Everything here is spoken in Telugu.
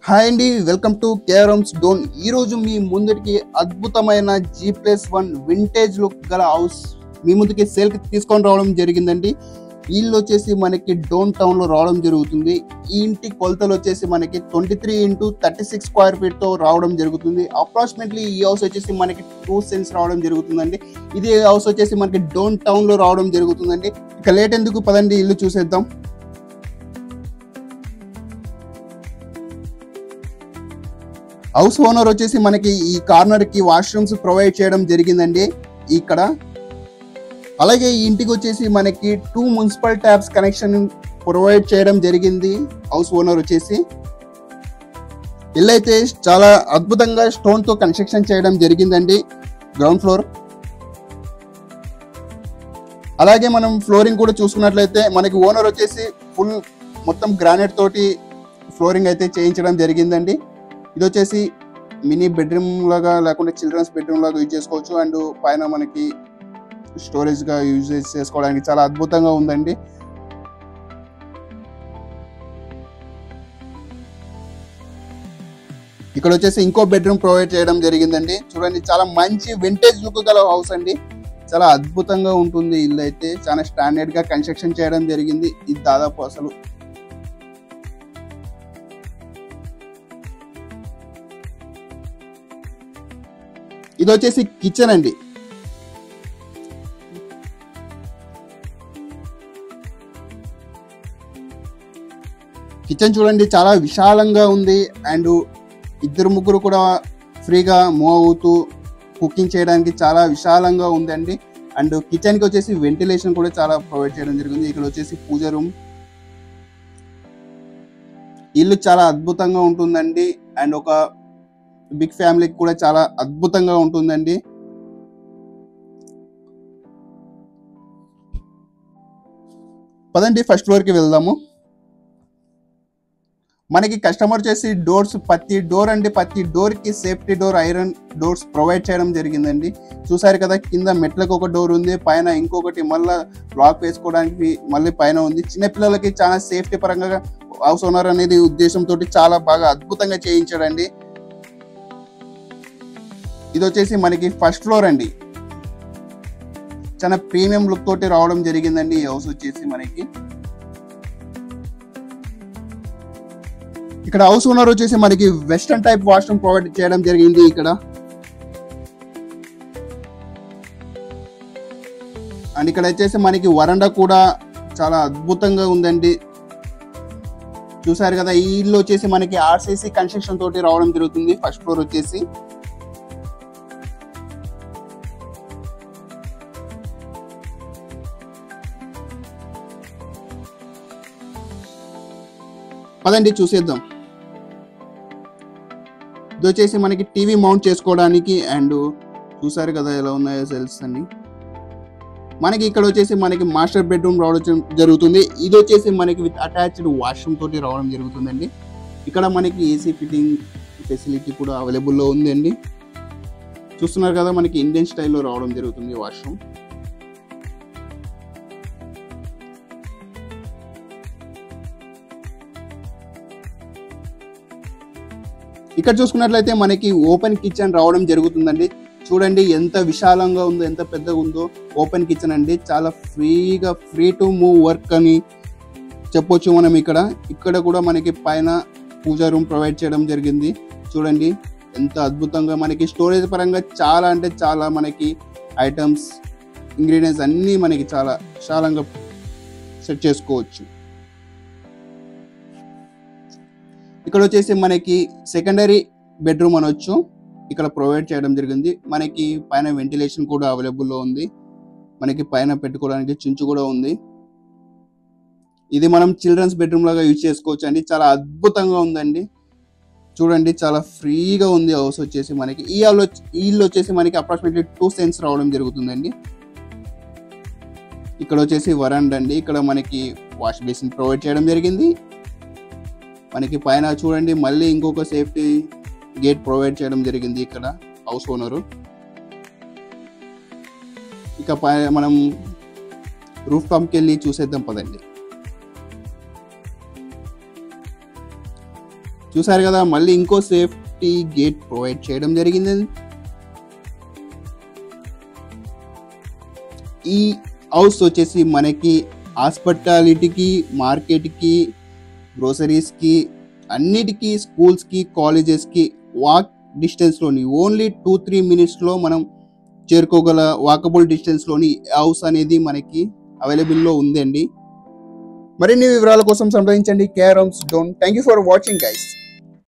హాయ్ అండి, వెల్కమ్ టు కేఆర్ఎమ్స్ డోన్. ఈరోజు మీ ముందుకి అద్భుతమైన G+1 వింటేజ్ లుక్ గల హౌస్ మీ ముందుకి సేల్కి తీసుకొని రావడం జరిగిందండి. ఇల్లు వచ్చేసి మనకి డోన్ టౌన్లో రావడం జరుగుతుంది. ఈ ఇంటి కొలతలు వచ్చేసి మనకి 23 x 36 స్క్వేర్ ఫీట్తో రావడం జరుగుతుంది. అప్రాక్సిమేట్లీ ఈ హౌస్ వచ్చేసి మనకి 2 సెంట్స్ రావడం జరుగుతుందండి. ఇది హౌస్ వచ్చేసి మనకి డోన్ టౌన్లో రావడం జరుగుతుందండి. ఇక లేట్ ఎందుకు, పదండి ఇల్లు చూసేద్దాం. హౌస్ ఓనర్ వచ్చేసి మనకి ఈ కార్నర్ కి వాష్రూమ్స్ ప్రొవైడ్ చేయడం జరిగిందండి ఇక్కడ. అలాగే ఈ ఇంటికి వచ్చేసి మనకి 2 మున్సిపల్ ట్యాప్స్ కనెక్షన్ ప్రొవైడ్ చేయడం జరిగింది హౌస్ ఓనర్ వచ్చేసి. ఇల్లు అయితే చాలా అద్భుతంగా స్టోన్ తో కన్స్ట్రక్షన్ చేయడం జరిగిందండి గ్రౌండ్ ఫ్లోర్. అలాగే మనం ఫ్లోరింగ్ కూడా చూసుకున్నట్లయితే మనకి ఓనర్ వచ్చేసి ఫుల్ మొత్తం గ్రానైట్ తోటి ఫ్లోరింగ్ అయితే చేయించడం జరిగిందండి. ఇది వచ్చేసి మినీ బెడ్రూమ్ లాగా లేకుంటే చిల్డ్రన్స్ బెడ్రూమ్ లాగా యూజ్ చేసుకోవచ్చు. అండ్ పైన మనకి స్టోరేజ్ గా యూజ్ చేసుకోవడానికి చాలా అద్భుతంగా ఉందండి. ఇక్కడ వచ్చేసి ఇంకో బెడ్రూమ్ ప్రొవైడ్ చేయడం జరిగిందండి. చూడండి, చాలా మంచి వింటేజ్ లుక్ గల హౌస్ అండి. చాలా అద్భుతంగా ఉంటుంది ఇల్లు అయితే. చాలా స్టాండర్డ్ గా కన్స్ట్రక్షన్ చేయడం జరిగింది. ఇది దాదాపు అసలు ఇది వచ్చేసి కిచెన్ అండి. కిచెన్ చూడండి, చాలా విశాలంగా ఉంది. అండ్ ఇద్దరు ముగ్గురు కూడా ఫ్రీగా మూవ్ అవుతూ కుకింగ్ చేయడానికి చాలా విశాలంగా ఉందండి. అండ్ కిచెన్ కి వచ్చేసి వెంటిలేషన్ కూడా చాలా ప్రొవైడ్ చేయడం జరిగింది. ఇక్కడ వచ్చేసి పూజ రూమ్. ఇల్లు చాలా అద్భుతంగా ఉంటుందండి. అండ్ ఒక బిగ్ ఫ్యామిలీకి కూడా చాలా అద్భుతంగా ఉంటుందండి. పదండి ఫస్ట్ ఫ్లోర్ కి వెళ్దాము. మనకి కస్టమర్ చేసి డోర్స్ ప్రతి డోర్ కి safety door, iron doors provide చేయడం జరిగిందండి. చూసారు కదా, కింద మెట్లకు ఒక డోర్ ఉంది, పైన ఇంకొకటి మళ్ళీ లాక్ వేసుకోవడానికి మళ్ళీ పైన ఉంది. చిన్నపిల్లలకి చాలా సేఫ్టీ పరంగా హౌస్ ఓనర్ అనేది ఉద్దేశంతో చాలా బాగా అద్భుతంగా చేయించాడండి. ఇది వచ్చేసి మనకి ఫస్ట్ ఫ్లోర్ అండి. చాలా ప్రీమియం లుక్ తోటి రావడం జరిగిందండి ఈ హౌస్ వచ్చేసి మనకి. ఇక్కడ హౌస్ ఓనర్ వచ్చేసి మనకి వెస్టర్న్ టైప్ వాష్రూమ్ ప్రొవైడ్ చేయడం జరిగింది ఇక్కడ. అండ్ ఇక్కడ వచ్చేసి మనకి వరండా కూడా చాలా అద్భుతంగా ఉందండి. చూసారు కదా, ఈ ఇల్లు వచ్చేసి మనకి RCC కన్స్ట్రక్షన్ తోటి రావడం జరుగుతుంది ఫస్ట్ ఫ్లోర్ వచ్చేసి. పదండి చూసేద్దాం. ఇది వచ్చేసి మనకి టీవీ మౌంట్ చేసుకోవడానికి. అండ్ చూసారు కదా ఎలా ఉన్నాయో సెల్స్ అన్ని. మనకి ఇక్కడ వచ్చేసి మనకి మాస్టర్ బెడ్రూమ్ రావడం జరుగుతుంది. ఇది వచ్చేసి మనకి విత్ అటాచ్డ్ వాష్రూమ్ తోటి రావడం జరుగుతుందండి. ఇక్కడ మనకి AC ఫిట్టింగ్ ఫెసిలిటీ కూడా అవైలబుల్లో ఉందండి. చూస్తున్నారు కదా, మనకి ఇండియన్ స్టైల్లో రావడం జరుగుతుంది వాష్రూమ్. ఇక్కడ చూసుకున్నట్లయితే మనకి ఓపెన్ కిచెన్ రావడం జరుగుతుందండి. చూడండి ఎంత విశాలంగా ఉందో, ఎంత పెద్దగా ఉందో. ఓపెన్ కిచెన్ అండి. చాలా ఫ్రీ టు మూవ్ వర్క్ అని చెప్పొచ్చు మనం. ఇక్కడ కూడా మనకి పైన పూజా రూమ్ ప్రొవైడ్ చేయడం జరిగింది. చూడండి ఎంత అద్భుతంగా. మనకి స్టోరేజ్ పరంగా చాలా అంటే చాలా మనకి ఐటమ్స్, ఇంగ్రీడియంట్స్ అన్నీ మనకి చాలా విశాలంగా సెట్ చేసుకోవచ్చు. ఇక్కడ వచ్చేసి మనకి సెకండరీ బెడ్రూమ్ అనొచ్చు, ఇక్కడ ప్రొవైడ్ చేయడం జరిగింది. మనకి పైన వెంటిలేషన్ కూడా అవైలబుల్లో ఉంది. మనకి పైన పెట్టుకోవడానికి చించు కూడా ఉంది. ఇది మనం చిల్డ్రన్స్ బెడ్రూమ్ లాగా యూజ్ చేసుకోవచ్చు అండి. చాలా అద్భుతంగా ఉందండి. చూడండి, చాలా ఫ్రీగా ఉంది హౌస్ వచ్చేసి మనకి. ఈ ఇల్లు వచ్చేసి మనకి అప్రాక్సిమేట్లీ 2 సెంట్స్ రావడం జరుగుతుందండి. ఇక్కడ వచ్చేసి వరండా అండి. ఇక్కడ మనకి వాష్ బేసిన్ ప్రొవైడ్ చేయడం జరిగింది. మనకి పైన చూడండి మళ్ళీ ఇంకొక సేఫ్టీ గేట్ ప్రొవైడ్ చేయడం జరిగింది ఇక్కడ హౌస్ ఓనరు. ఇక మనం రూఫ్ టాప్కి వెళ్ళి చూసేద్దాం పదండి. చూసారు కదా, మళ్ళీ ఇంకో సేఫ్టీ గేట్ ప్రొవైడ్ చేయడం జరిగింది. ఈ హౌస్ వచ్చేసి మనకి హాస్పిటాలిటీకి, మార్కెట్కి, గ్రోసరీస్కి, అన్నిటికీ, స్కూల్స్కి, కాలేజెస్కి వాక్ డిస్టెన్స్లోని ఓన్లీ 2-3 మినిట్స్లో మనం చేరుకోగల వాకబుల్ డిస్టెన్స్లోని హౌస్ అనేది మనకి అవైలబుల్లో ఉందండి. మరిన్ని వివరాల కోసం సంప్రదించండి కేఆర్ హోమ్స్ డోన్. Thank you for watching guys.